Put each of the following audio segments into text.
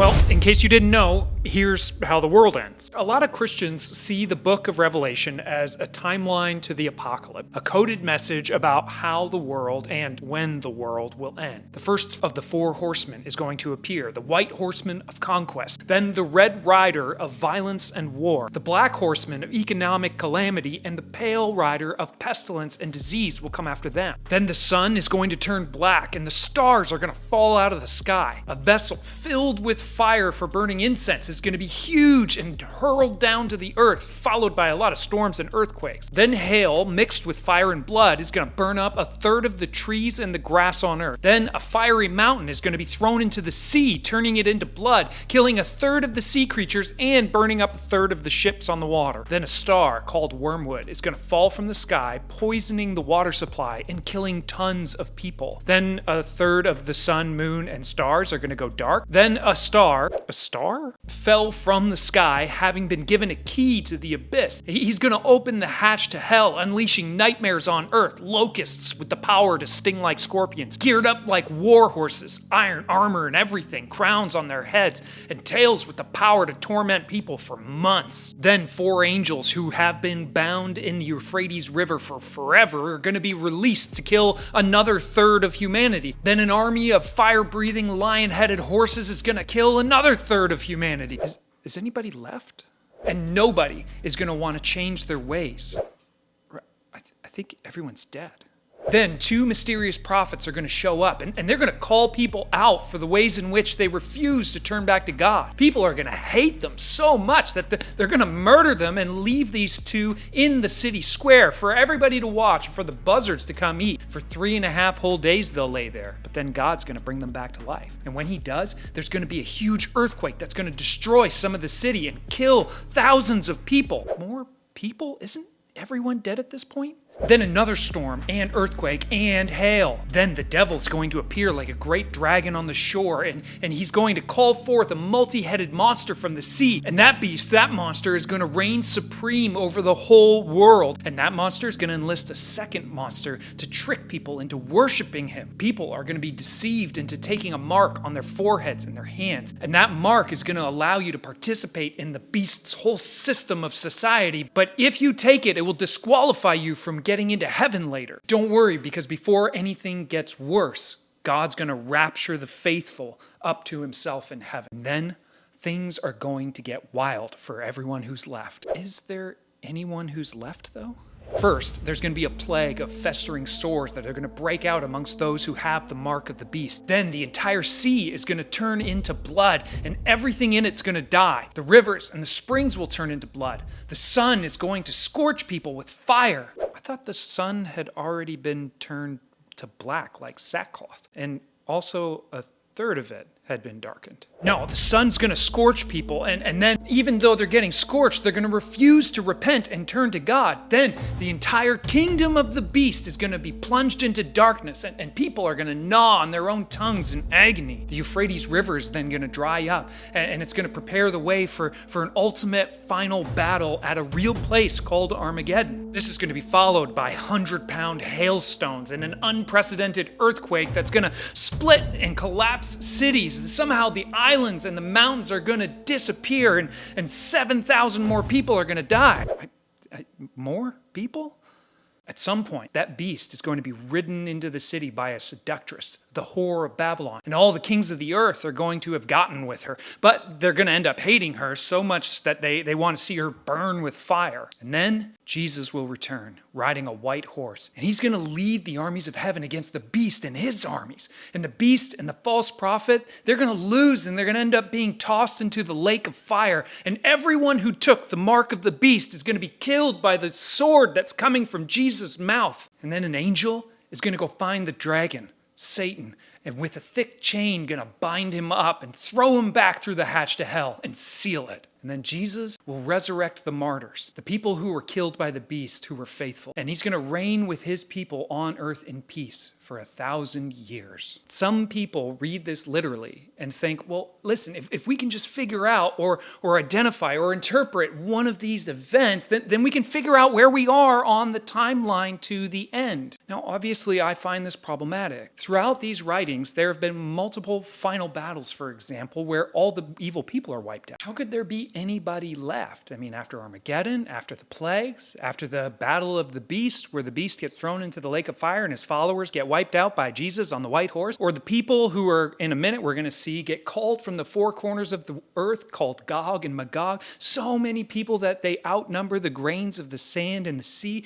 Well, in case you didn't know, here's how the world ends. A lot of Christians see the book of Revelation as a timeline to the apocalypse, a coded message about how the world and when the world will end. The first of the four horsemen is going to appear, the white horseman of conquest, then the red rider of violence and war, the black horseman of economic calamity, and the pale rider of pestilence and disease will come after them. Then the sun is going to turn black and the stars are going to fall out of the sky. A vessel filled with fire for burning incense is going to be huge and hurled down to the earth, followed by a lot of storms and earthquakes. Then hail mixed with fire and blood is going to burn up a third of the trees and the grass on earth. Then a fiery mountain is going to be thrown into the sea, turning it into blood, killing a third of the sea creatures and burning up a third of the ships on the water. Then a star called wormwood is going to fall from the sky, poisoning the water supply and killing tons of people. Then a third of the sun, moon, and stars are going to go dark. Then a star fell from the sky, having been given a key to the abyss. He's going to open the hatch to hell, unleashing nightmares on earth, locusts with the power to sting like scorpions, geared up like war horses, iron armor and everything, crowns on their heads, and tails with the power to torment people for months. Then four angels who have been bound in the Euphrates River for forever are going to be released to kill another third of humanity. Then an army of fire-breathing, lion-headed horses is going to kill another third of humanity. Is anybody left? And nobody is going to want to change their ways. I think everyone's dead. Then two mysterious prophets are going to show up, and they're going to call people out for the ways in which they refuse to turn back to God. People are going to hate them so much that they're going to murder them and leave these two in the city square for everybody to watch, for the buzzards to come eat. For 3.5 whole days they'll lay there. But then God's going to bring them back to life. And when he does, there's going to be a huge earthquake that's going to destroy some of the city and kill thousands of people. More people? Isn't everyone dead at this point? Then another storm and earthquake and hail. Then the devil's going to appear like a great dragon on the shore, and he's going to call forth a multi-headed monster from the sea. And that beast, that monster, is going to reign supreme over the whole world. And that monster is going to enlist a second monster to trick people into worshiping him. People are going to be deceived into taking a mark on their foreheads and their hands. And that mark is going to allow you to participate in the beast's whole system of society. But if you take it, it will disqualify you from getting into heaven later. Don't worry, because before anything gets worse, God's going to rapture the faithful up to himself in heaven. And then things are going to get wild for everyone who's left. Is there anyone who's left, though? First, there's going to be a plague of festering sores that are going to break out amongst those who have the mark of the beast. Then the entire sea is going to turn into blood, and everything in it's going to die. The rivers and the springs will turn into blood. The sun is going to scorch people with fire. I thought the sun had already been turned to black like sackcloth, and also a third of it had been darkened. No, the sun's going to scorch people, and then even though they're getting scorched, they're going to refuse to repent and turn to God. Then the entire kingdom of the beast is going to be plunged into darkness, and people are going to gnaw on their own tongues in agony. The Euphrates River is then going to dry up, and it's going to prepare the way for an ultimate final battle at a real place called Armageddon. This is going to be followed by 100-pound hailstones and an unprecedented earthquake that's going to split and collapse cities. Somehow the islands and the mountains are going to disappear, and 7,000 more people are going to die. More people? At some point, that beast is going to be ridden into the city by a seductress, the whore of Babylon, and all the kings of the earth are going to have gotten with her, but they're going to end up hating her so much that they want to see her burn with fire. And then Jesus will return, riding a white horse, and he's going to lead the armies of heaven against the beast and his armies. And the beast and the false prophet, they're going to lose, and they're going to end up being tossed into the lake of fire. And everyone who took the mark of the beast is going to be killed by the sword that's coming from Jesus' mouth. And then an angel is going to go find the dragon, Satan, and with a thick chain going to bind him up and throw him back through the hatch to hell and seal it. And then Jesus will resurrect the martyrs, the people who were killed by the beast, who were faithful. And he's going to reign with his people on earth in peace for 1,000 years. Some people read this literally and think, well, listen, if we can just figure out or identify or interpret one of these events, then we can figure out where we are on the timeline to the end. Now, obviously, I find this problematic. Throughout these writings, writings, there have been multiple final battles, for example, where all the evil people are wiped out. How could there be anybody left? I mean, after Armageddon, after the plagues, after the battle of the beast, where the beast gets thrown into the lake of fire and his followers get wiped out by Jesus on the white horse, or the people who are, in a minute we're going to see, get called from the four corners of the earth, called Gog and Magog. So many people that they outnumber the grains of the sand in the sea.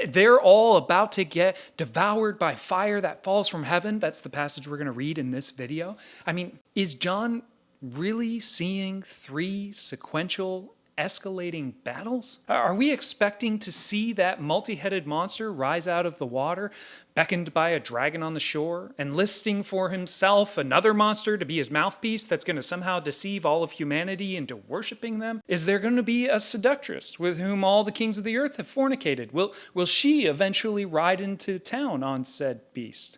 They're all about to get devoured by fire that falls from heaven. That's the passage we're going to read in this video. I mean, is John really seeing three sequential escalating battles? Are we expecting to see that multi-headed monster rise out of the water, beckoned by a dragon on the shore, enlisting for himself another monster to be his mouthpiece that's going to somehow deceive all of humanity into worshiping them? Is there going to be a seductress with whom all the kings of the earth have fornicated? Will she eventually ride into town on said beast?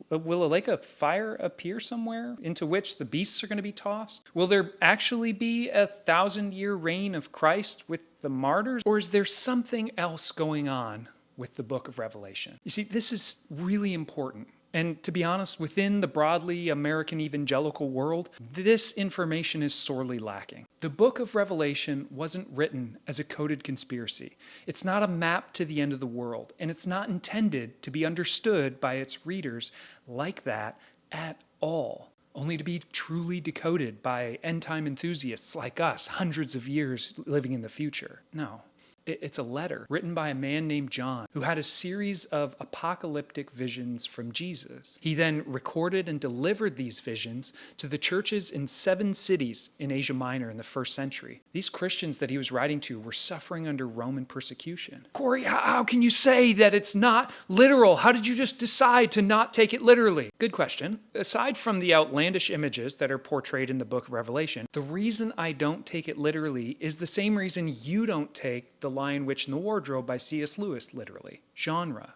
Will a lake of fire appear somewhere into which the beasts are going to be tossed? Will there actually be a 1,000-year reign of Christ with the martyrs? Or is there something else going on with the book of Revelation? You see, this is really important. And to be honest, within the broadly American evangelical world, this information is sorely lacking. The book of Revelation wasn't written as a coded conspiracy. It's not a map to the end of the world, and it's not intended to be understood by its readers like that at all, only to be truly decoded by end-time enthusiasts like us, hundreds of years living in the future. No. It's a letter written by a man named John who had a series of apocalyptic visions from Jesus. He then recorded and delivered these visions to the churches in 7 cities in Asia Minor in the 1st century. These Christians that he was writing to were suffering under Roman persecution. Corey, how can you say that it's not literal? How did you just decide to not take it literally? Good question. Aside from the outlandish images that are portrayed in the book of Revelation, the reason I don't take it literally is the same reason you don't take The Lion, Witch, and the Wardrobe by C.S. Lewis literally. Genre.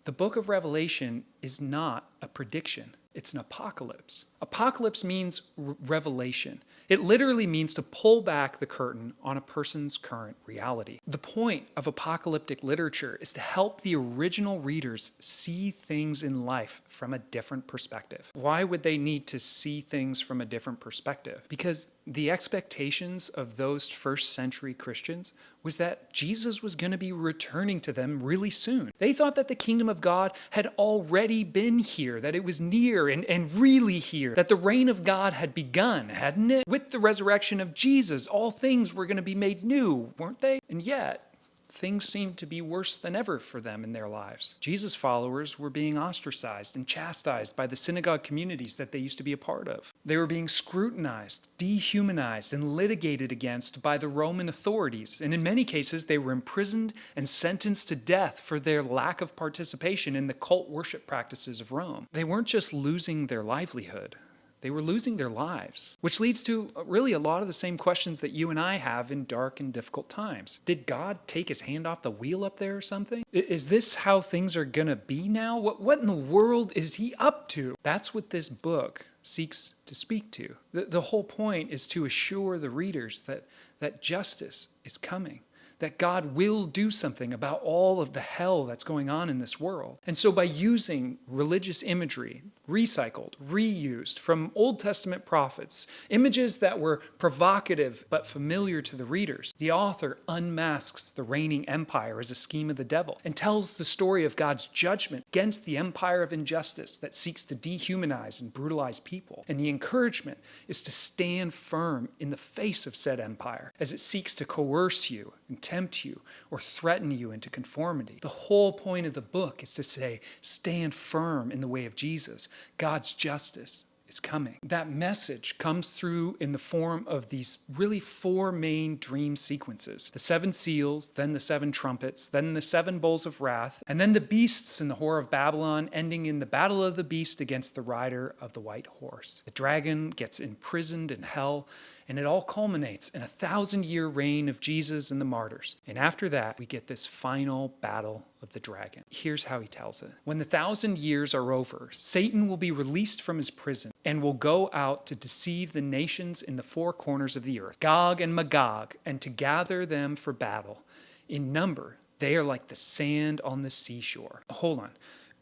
The book of Revelation is not a prediction. It's an apocalypse. Apocalypse means revelation. It literally means to pull back the curtain on a person's current reality. The point of apocalyptic literature is to help the original readers see things in life from a different perspective. Why would they need to see things from a different perspective? Because the expectations of those first century Christians was that Jesus was going to be returning to them really soon. They thought that the kingdom of God had already been here, that it was near and really here, that the reign of God had begun, hadn't it? With the resurrection of Jesus, all things were going to be made new, weren't they? And yet, things seemed to be worse than ever for them in their lives. Jesus' followers were being ostracized and chastised by the synagogue communities that they used to be a part of. They were being scrutinized, dehumanized, and litigated against by the Roman authorities. And in many cases, they were imprisoned and sentenced to death for their lack of participation in the cult worship practices of Rome. They weren't just losing their livelihood. They were losing their lives, which leads to really a lot of the same questions that you and I have in dark and difficult times. Did God take his hand off the wheel up there or something? Is this how things are going to be now? What in the world is he up to? That's what this book seeks to speak to. The whole point is to assure the readers that justice is coming, that God will do something about all of the hell that's going on in this world. And so by using religious imagery, recycled, reused from Old Testament prophets, images that were provocative but familiar to the readers, the author unmasks the reigning empire as a scheme of the devil and tells the story of God's judgment against the empire of injustice that seeks to dehumanize and brutalize people. And the encouragement is to stand firm in the face of said empire as it seeks to coerce you and tempt you or threaten you into conformity. The whole point of the book is to say, stand firm in the way of Jesus. God's justice is coming. That message comes through in the form of these really 4 main dream sequences. The 7 seals, then the 7 trumpets, then the 7 bowls of wrath, and then the beasts in the Whore of Babylon, ending in the battle of the beast against the rider of the white horse. The dragon gets imprisoned in hell, and it all culminates in a 1,000-year reign of Jesus and the martyrs. And after that, we get this final battle of the dragon. Here's how he tells it. When the 1,000 years are over, Satan will be released from his prison and will go out to deceive the nations in the 4 corners of the earth, Gog and Magog, and to gather them for battle. In number, they are like the sand on the seashore. Hold on.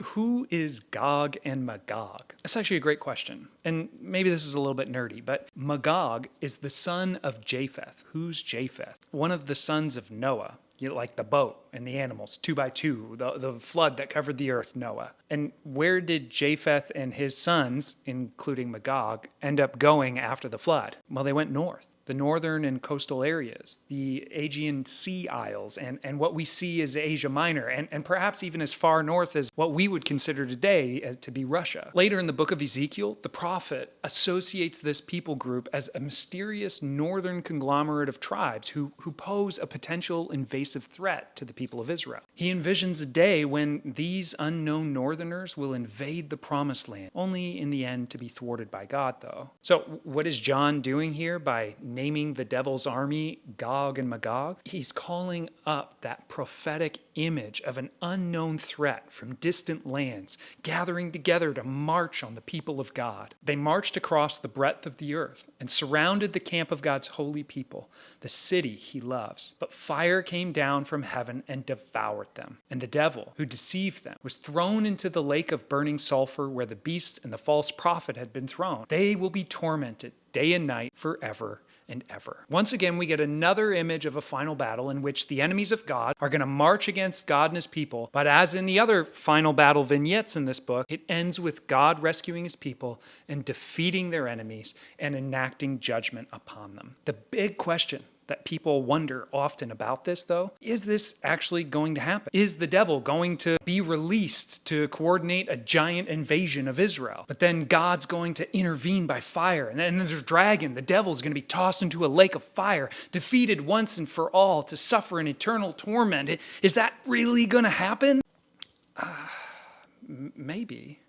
Who is Gog and Magog? That's actually a great question. And maybe this is a little bit nerdy, but Magog is the son of Japheth. Who's Japheth? One of the sons of Noah. Like the boat and the animals, 2 by 2, the flood that covered the earth, Noah. And where did Japheth and his sons, including Magog, end up going after the flood? Well, they went north. The northern and coastal areas, the Aegean Sea Isles, and what we see as Asia Minor, and perhaps even as far north as what we would consider today to be Russia. Later in the book of Ezekiel, the prophet associates this people group as a mysterious northern conglomerate of tribes who pose a potential invasive threat to the people of Israel. He envisions a day when these unknown northerners will invade the promised land, only in the end to be thwarted by God, though. So what is John doing here by naming the devil's army Gog and Magog? He's calling up that prophetic image of an unknown threat from distant lands, gathering together to march on the people of God. They marched across the breadth of the earth and surrounded the camp of God's holy people, the city he loves. But fire came down from heaven and devoured them. And the devil, who deceived them, was thrown into the lake of burning sulfur where the beast and the false prophet had been thrown. They will be tormented day and night forever and ever. Once again, we get another image of a final battle in which the enemies of God are going to march against God and his people. But as in the other final battle vignettes in this book, it ends with God rescuing his people and defeating their enemies and enacting judgment upon them. The big question that people wonder often about this, though, is this actually going to happen? Is the devil going to be released to coordinate a giant invasion of Israel? But then God's going to intervene by fire, and then there's a dragon. The devil's going to be tossed into a lake of fire, defeated once and for all to suffer an eternal torment. Is that really going to happen? Maybe.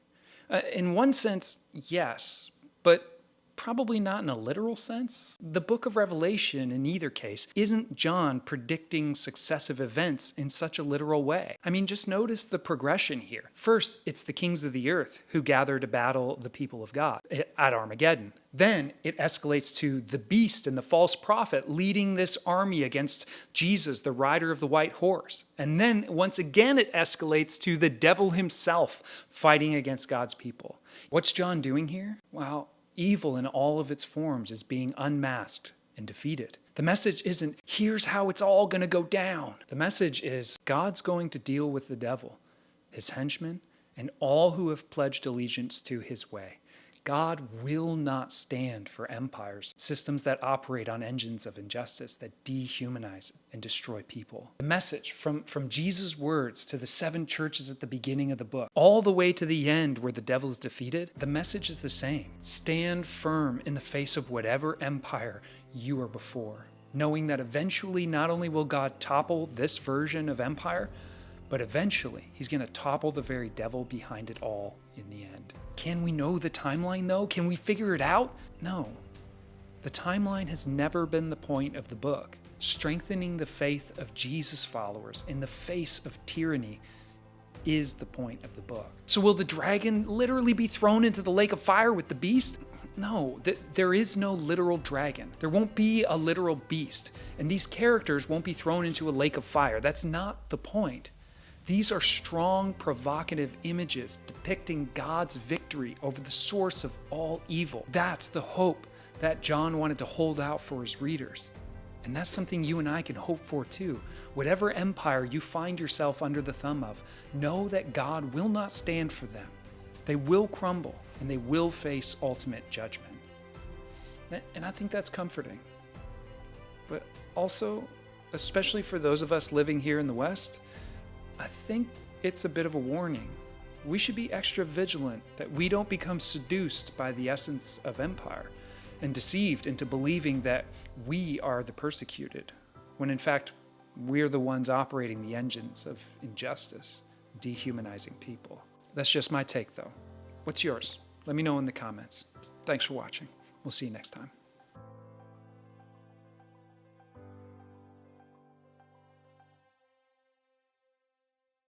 In one sense, yes, but probably not in a literal sense. The book of Revelation, in either case, isn't John predicting successive events in such a literal way. I mean, just notice the progression here. First, it's the kings of the earth who gather to battle the people of God at Armageddon. Then it escalates to the beast and the false prophet leading this army against Jesus, the rider of the white horse. And then once again it escalates to the devil himself fighting against God's people. What's John doing here? Well, evil in all of its forms is being unmasked and defeated. The message isn't, here's how it's all going to go down. The message is, God's going to deal with the devil, his henchmen, and all who have pledged allegiance to his way. God will not stand for empires, systems that operate on engines of injustice that dehumanize and destroy people. The message from Jesus' words to the 7 churches at the beginning of the book, all the way to the end where the devil is defeated, the message is the same. Stand firm in the face of whatever empire you are before, knowing that eventually not only will God topple this version of empire, but eventually he's going to topple the very devil behind it all in the end. Can we know the timeline, though? Can we figure it out? No. The timeline has never been the point of the book. Strengthening the faith of Jesus' followers in the face of tyranny is the point of the book. So will the dragon literally be thrown into the lake of fire with the beast? No, there is no literal dragon. There won't be a literal beast. And these characters won't be thrown into a lake of fire. That's not the point. These are strong, provocative images depicting God's victory over the source of all evil. That's the hope that John wanted to hold out for his readers. And that's something you and I can hope for too. Whatever empire you find yourself under the thumb of, know that God will not stand for them. They will crumble and they will face ultimate judgment. And I think that's comforting. But also, especially for those of us living here in the West, I think it's a bit of a warning. We should be extra vigilant that we don't become seduced by the essence of empire and deceived into believing that we are the persecuted, when in fact we're the ones operating the engines of injustice, dehumanizing people. That's just my take, though. What's yours? Let me know in the comments. Thanks for watching. We'll see you next time.